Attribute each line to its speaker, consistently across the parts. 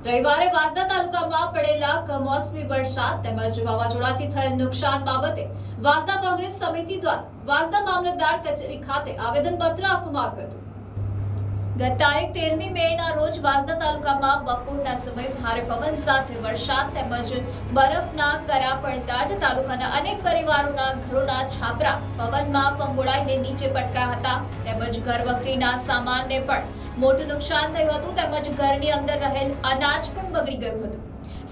Speaker 1: રવિવારે વાંસદા તાલુકામાં પડેલા કમોસમી વરસાદ તેમજ વાવાઝોડાથી થયેલ નુકસાન બાબતે વાંસદા કોંગ્રેસ સમિતિ દ્વારા વાંસદા મામલતદાર કચેરી ખાતે આવેદનપત્ર આપવામાં આવ્યું હતું। ગત તારીખ 13મી મેના રોજ વાંસદા તાલુકામાં બપોરના સમયે ભારે પવન સાથે વરસાદ તેમજ બરફના કરા પડતા જ તાલુકાના અનેક પરિવારોના ઘરોના છાપરા પવનમાં ફંગોળાઈને નીચે પટકાયા હતા તેમજ ઘરવખરીના સામાનને પણ મોટું નુકસાન થયું હતું તેમજ ઘરની અંદર રહેલ અનાજ પણ બગડી ગયું હતું।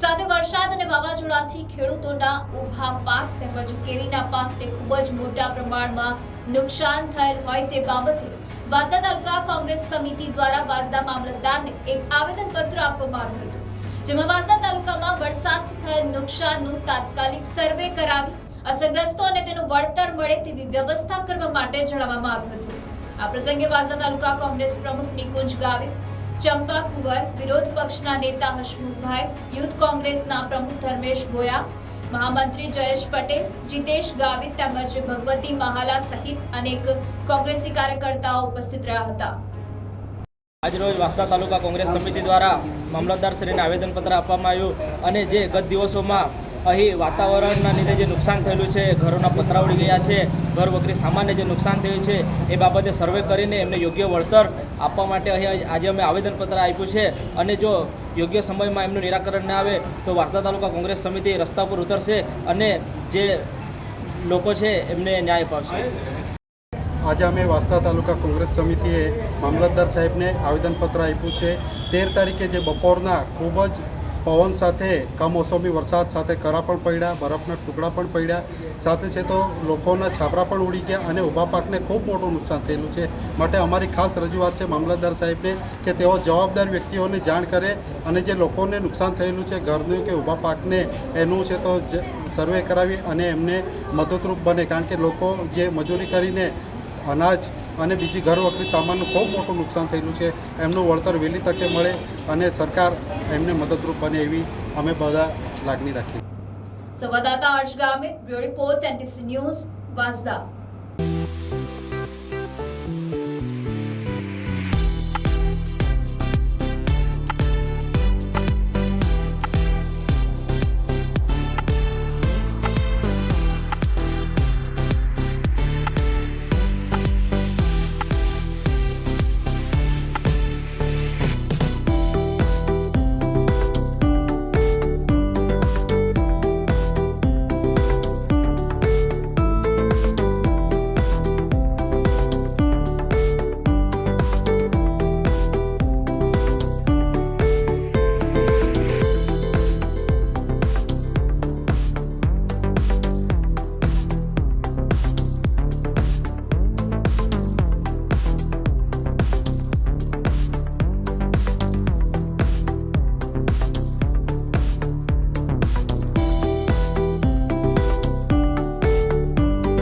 Speaker 1: સાથે વરસાદ અને વાવાઝોડાથી ખેડૂતોના ઊભા પાક તેમજ કેરીના પાકને ખૂબ જ મોટા પ્રમાણમાં નુકસાન થયેલ હોય તે બાબતે વાંસદા તાલુકા કોંગ્રેસ સમિતિ દ્વારા વાંસદા મામલતદારને એક આવેદનપત્ર આપવામાં આવ્યું હતું, જેમાં વાંસદા તાલુકામાં વરસાદથી થયેલ નુકસાનનું તાત્કાલિક સર્વે કરાવી અસરગ્રસ્તો અને તેનું વળતર મળે તેવી વ્યવસ્થા કરવા માટે જણાવવામાં આવ્યું હતું। આ પ્રસંગે વાંસદા તાલુકા કોંગ્રેસ પ્રમુખ નિકુંજ ગાવિત, ચંપા કુંવર, વિરોધ પક્ષના નેતા હસમુખભાઈ, યુથ કોંગ્રેસના પ્રમુખ ધર્મેશ ભોયા, મહામંત્રી જયેશ પટેલ, જીતેશ ગાવિત તેમજ ભગવતી મહાલા સહિત અનેક કોંગ્રેસી કાર્યકર્તાઓ ઉપસ્થિત રહ્યા હતા।
Speaker 2: આજરોજ વાંસદા તાલુકા કોંગ્રેસ સમિતિ દ્વારા મામલતદારશ્રીને આવેદનપત્ર આપવામાં આવ્યું અને જે ગત દિવસોમાં અહીં વાતાવરણના લીધે જે નુકસાન થયેલું છે, ઘરોના પતરા ઉડી ગયા છે, ઘર વખરી સામાનને જે નુકસાન થયું છે એ બાબતે સર્વે કરીને એમને યોગ્ય વળતર આપવા માટે અહીં આજે અમે આવેદનપત્ર આપ્યું છે અને જો યોગ્ય સમયમાં એમનું નિરાકરણ ન આવે તો વાંસદા તાલુકા કોંગ્રેસ સમિતિ રસ્તા પર ઉતરશે અને જે લોકો છે એમને ન્યાય અપાવશે।
Speaker 3: આજે અમે વાંસદા તાલુકા કોંગ્રેસ સમિતિએ મામલતદાર સાહેબને આવેદનપત્ર આપ્યું છે। 13 તારીખે જે બપોરના ખૂબ જ પવન સાથે કમોસમી વરસાદ સાથે કરા પણ પડ્યા, બરફના ટુકડા પણ પડ્યા, સાથે છે તો લોકોના છાપરા પણ ઉડી ગયા અને ઊભા પાકને ખૂબ મોટું નુકસાન થયેલું છે। માટે અમારી ખાસ રજૂઆત છે મામલતદાર સાહેબને કે તેઓ જવાબદાર વ્યક્તિઓને જાણ કરે અને જે લોકોને નુકસાન થયેલું છે ઘરનું કે ઊભા પાકને એનું છે તો સર્વે કરાવી અને એમને મદદરૂપ બને, કારણ કે લોકો જે મજૂરી કરીને અનાજ અને બીજી ઘર વખરી સામાનનું ખૂબ મોટું નુકસાન થયેલું છે, એમનું વળતર વહેલી તકે મળે અને સરકાર એમને મદદરૂપ બને એવી અમે બધા લાગણી રાખીએ।
Speaker 1: સંવાદદાતા Harsh Gamit, bureau report, NTC news, Vansda.